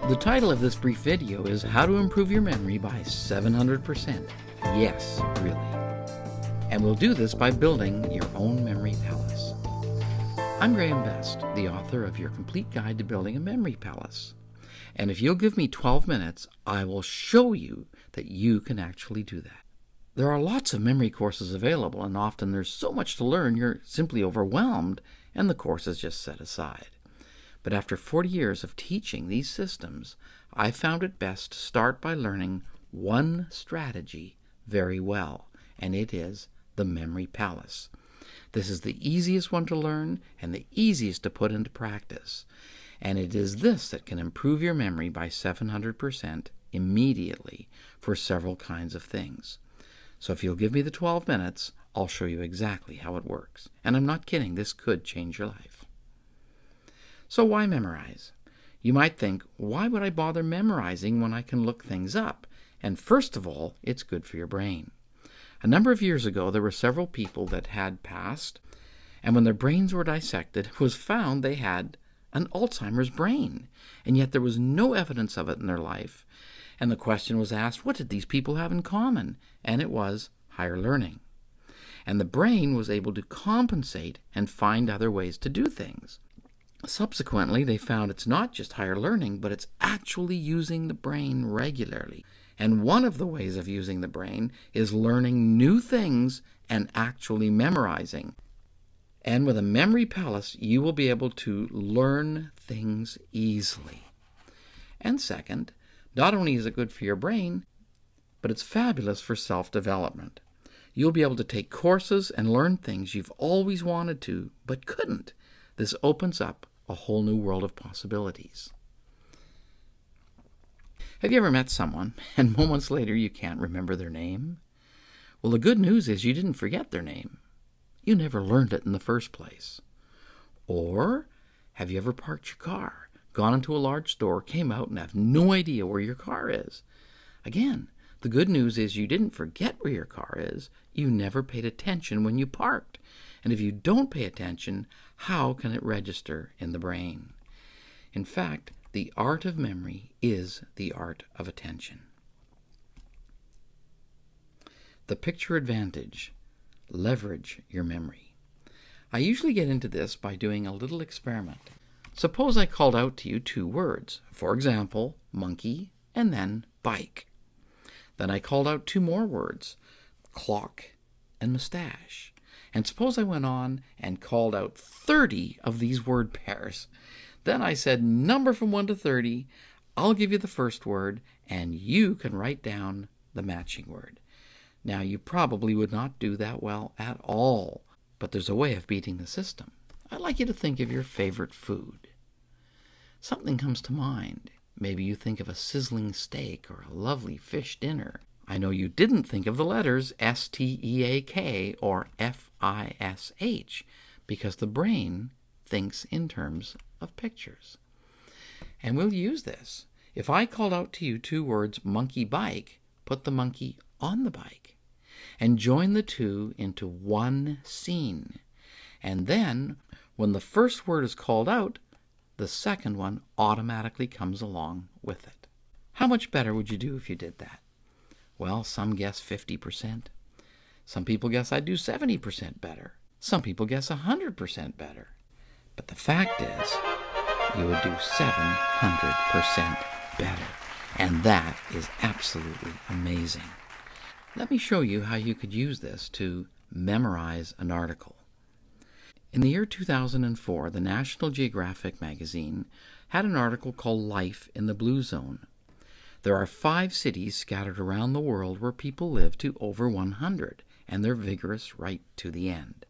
The title of this brief video is How to Improve Your Memory by 700%. Yes, really. And we'll do this by building your own memory palace. I'm Graham Best, the author of Your Complete Guide to Building a Memory Palace. And if you'll give me 12 minutes, I will show you that you can actually do that. There are lots of memory courses available, and often there's so much to learn you're simply overwhelmed and the course is just set aside. But after 40 years of teaching these systems, I found it best to start by learning one strategy very well, and it is the memory palace. This is the easiest one to learn and the easiest to put into practice. And it is this that can improve your memory by 700% immediately for several kinds of things. So if you'll give me the 12 minutes, I'll show you exactly how it works. And I'm not kidding, this could change your life. So why memorize? You might think, why would I bother memorizing when I can look things up? And first of all, it's good for your brain. A number of years ago, there were several people that had passed, and when their brains were dissected, it was found they had an Alzheimer's brain, and yet there was no evidence of it in their life. And the question was asked, what did these people have in common? And it was higher learning. And the brain was able to compensate and find other ways to do things. Subsequently, they found it's not just higher learning, but it's actually using the brain regularly. And one of the ways of using the brain is learning new things and actually memorizing. And with a memory palace, you will be able to learn things easily. And second, not only is it good for your brain, but it's fabulous for self-development. You'll be able to take courses and learn things you've always wanted to, but couldn't. This opens up a whole new world of possibilities. Have you ever met someone, and moments later you can't remember their name? Well, the good news is you didn't forget their name. You never learned it in the first place. Or, have you ever parked your car, gone into a large store, came out, and have no idea where your car is? Again, the good news is you didn't forget where your car is. You never paid attention when you parked. And if you don't pay attention, how can it register in the brain? In fact, the art of memory is the art of attention. The picture advantage. Leverage your memory. I usually get into this by doing a little experiment. Suppose I called out to you two words. For example, monkey and then bike. Then I called out two more words, clock and mustache. And suppose I went on and called out 30 of these word pairs. Then I said number from 1 to 30. I'll give you the first word, and you can write down the matching word. Now, you probably would not do that well at all, but there's a way of beating the system. I'd like you to think of your favorite food. Something comes to mind. Maybe you think of a sizzling steak or a lovely fish dinner. I know you didn't think of the letters S-T-E-A-K or F-I-S-H because the brain thinks in terms of pictures. And we'll use this. If I called out to you two words, monkey bike, put the monkey on the bike and join the two into one scene. And then when the first word is called out, the second one automatically comes along with it. How much better would you do if you did that? Well, some guess 50%. Some people guess I'd do 70% better. Some people guess 100% better. But the fact is, you would do 700% better. And that is absolutely amazing. Let me show you how you could use this to memorize an article. In the year 2004, the National Geographic magazine had an article called Life in the Blue Zone. There are 5 cities scattered around the world where people live to over 100, and they're vigorous right to the end.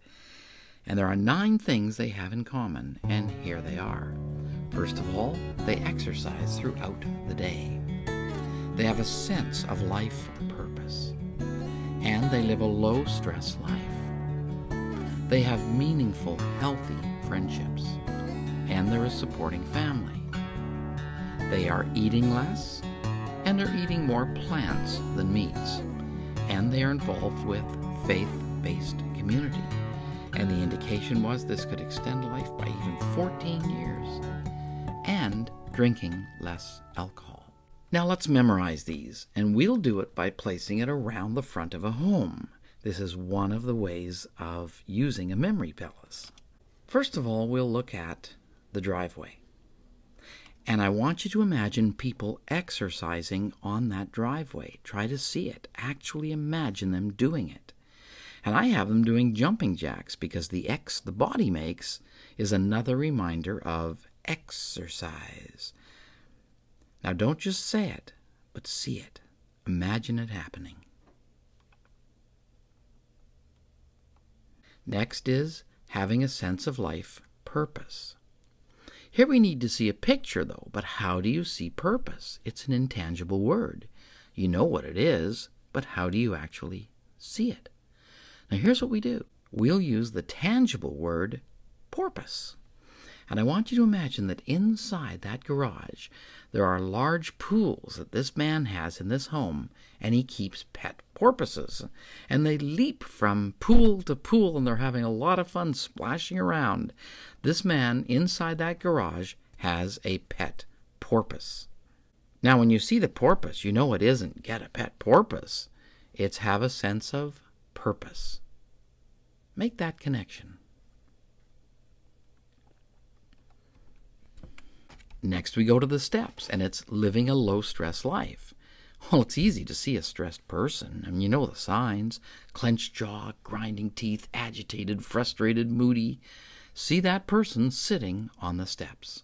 And there are 9 things they have in common, and here they are. First of all, they exercise throughout the day. They have a sense of life purpose, and they live a low-stress life. They have meaningful, healthy friendships, and they're a supporting family. They are eating less, and they're eating more plants than meats, and they are involved with faith-based community. And the indication was this could extend life by even 14 years. And drinking less alcohol. Now let's memorize these, and we'll do it by placing it around the front of a home. This is one of the ways of using a memory palace. First of all, we'll look at the driveway. And I want you to imagine people exercising on that driveway. Try to see it. Actually imagine them doing it. And I have them doing jumping jacks because the X the body makes is another reminder of exercise. Now don't just say it, but see it. Imagine it happening. Next is having a sense of life purpose. Here we need to see a picture, though, but how do you see purpose? It's an intangible word. You know what it is, but how do you actually see it? Now here's what we do. We'll use the tangible word porpoise. And I want you to imagine that inside that garage there are large pools that this man has in this home, and he keeps pet porpoises. And they leap from pool to pool, and they're having a lot of fun splashing around. This man inside that garage has a pet porpoise. Now when you see the porpoise, you know it isn't get a pet porpoise. It's have a sense of purpose. Make that connection. Next we go to the steps, and it's living a low-stress life. Well, it's easy to see a stressed person. I mean, you know the signs. Clenched jaw, grinding teeth, agitated, frustrated, moody. See that person sitting on the steps.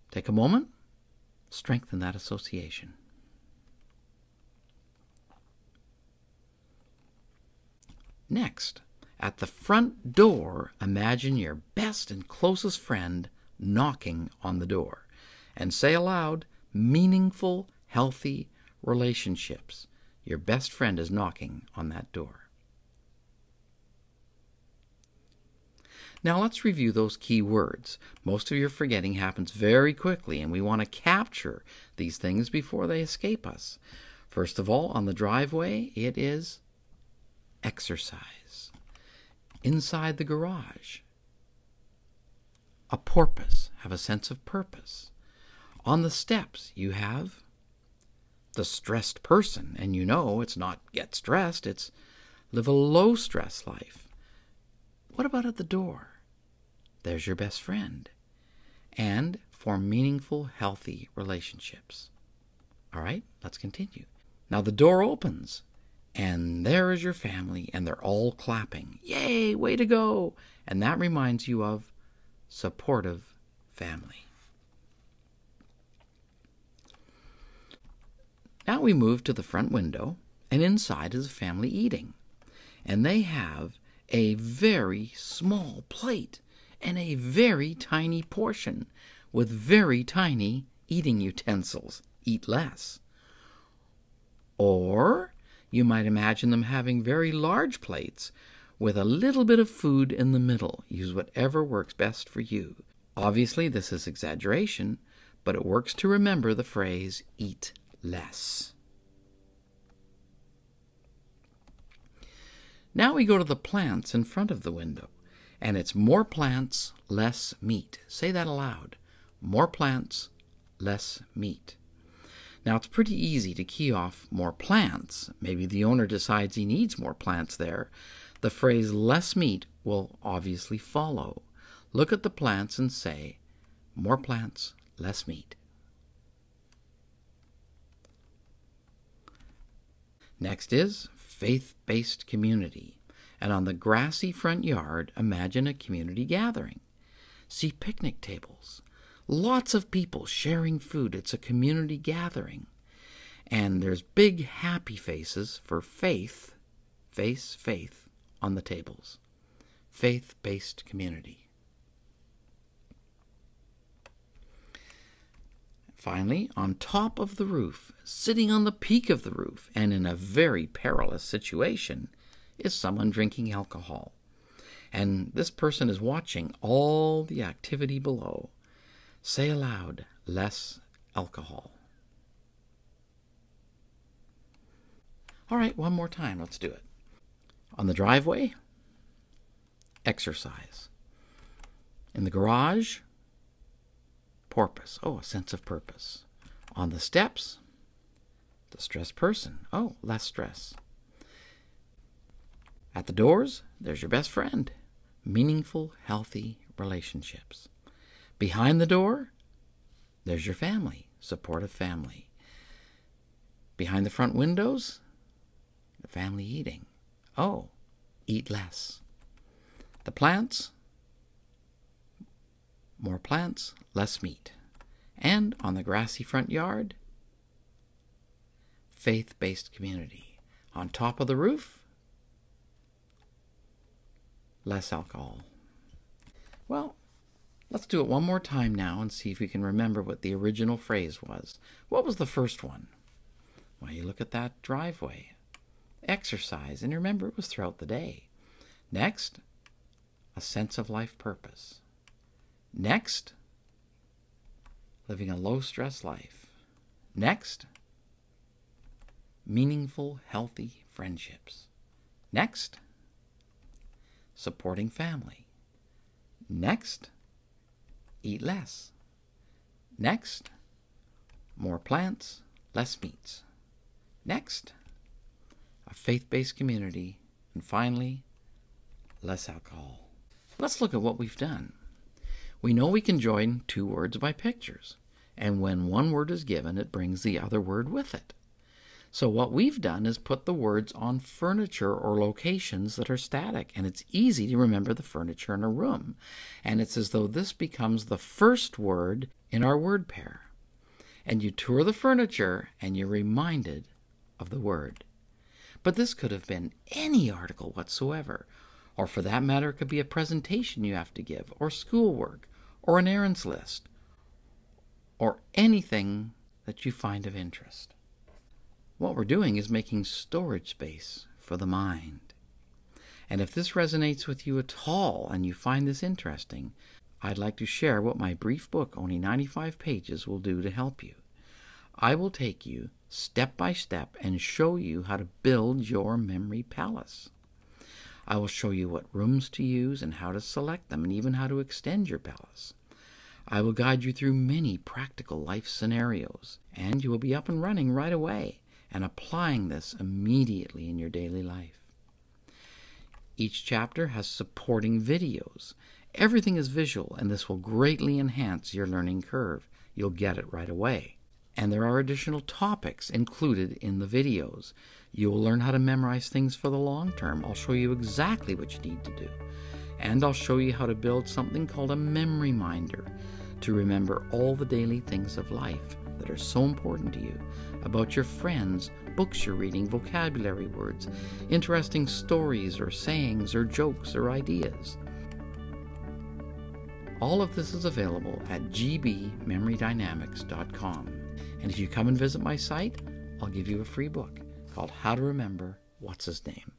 Take a moment. Strengthen that association. Next, at the front door, imagine your best and closest friend knocking on the door, and say aloud, meaningful, healthy relationships. Your best friend is knocking on that door. Now let's review those key words. Most of your forgetting happens very quickly, and we want to capture these things before they escape us. First of all, on the driveway, it is exercise. Inside the garage, a porpoise, have a sense of purpose. On the steps, you have the stressed person, and you know it's not get stressed, it's live a low-stress life. What about at the door? There's your best friend. And form meaningful, healthy relationships. All right, let's continue. Now the door opens, and there is your family, and they're all clapping. Yay, way to go! And that reminds you of supportive family. Now we move to the front window, and inside is a family eating. And they have a very small plate and a very tiny portion with very tiny eating utensils. Eat less. Or you might imagine them having very large plates with a little bit of food in the middle. Use whatever works best for you. Obviously, this is exaggeration, but it works to remember the phrase, eat less. Now we go to the plants in front of the window, and it's more plants, less meat. Say that aloud. More plants, less meat. Now, it's pretty easy to key off more plants. Maybe the owner decides he needs more plants there. The phrase less meat will obviously follow. Look at the plants and say, more plants, less meat. Next is faith-based community. And on the grassy front yard, imagine a community gathering. See picnic tables. Lots of people sharing food. It's a community gathering. And there's big happy faces for faith, faith, on the tables. Faith-based community. Finally, on top of the roof, sitting on the peak of the roof, and in a very perilous situation, is someone drinking alcohol. And this person is watching all the activity below. Say aloud, less alcohol. All right, one more time. Let's do it. On the driveway, exercise. In the garage, porpoise. Oh, a sense of purpose. On the steps, the stressed person. Oh, less stress. At the doors, there's your best friend. Meaningful, healthy relationships. Behind the door, there's your family, supportive family. Behind the front windows, the family eating. Oh, eat less. The plants, more plants, less meat. And on the grassy front yard, faith-based community. On top of the roof, less alcohol. Well, let's do it one more time now and see if we can remember what the original phrase was. What was the first one? Well, you look at that driveway. Exercise, and remember it was throughout the day. Next, a sense of life purpose. Next, living a low-stress life. Next, meaningful, healthy friendships. Next, supporting family. Next, eat less. Next, more plants, less meats. Next, a faith-based community. And finally, less alcohol. Let's look at what we've done. We know we can join two words by pictures, and when one word is given, it brings the other word with it. So what we've done is put the words on furniture or locations that are static, and it's easy to remember the furniture in a room. And it's as though this becomes the first word in our word pair. And you tour the furniture, and you're reminded of the word. But this could have been any article whatsoever, or for that matter, it could be a presentation you have to give, or schoolwork, or an errands list, or anything that you find of interest. What we're doing is making storage space for the mind. And if this resonates with you at all and you find this interesting, I'd like to share what my brief book, only 95 pages, will do to help you. I will take you step by step and show you how to build your memory palace. I will show you what rooms to use and how to select them, and even how to extend your palace. I will guide you through many practical life scenarios, and you will be up and running right away and applying this immediately in your daily life. Each chapter has supporting videos. Everything is visual, and this will greatly enhance your learning curve. You'll get it right away. And there are additional topics included in the videos. You will learn how to memorize things for the long term. I'll show you exactly what you need to do. And I'll show you how to build something called a memory minder to remember all the daily things of life that are so important to you, about your friends, books you're reading, vocabulary words, interesting stories or sayings or jokes or ideas. All of this is available at gbmemorydynamics.com. And if you come and visit my site, I'll give you a free book called How to Remember What's His Name.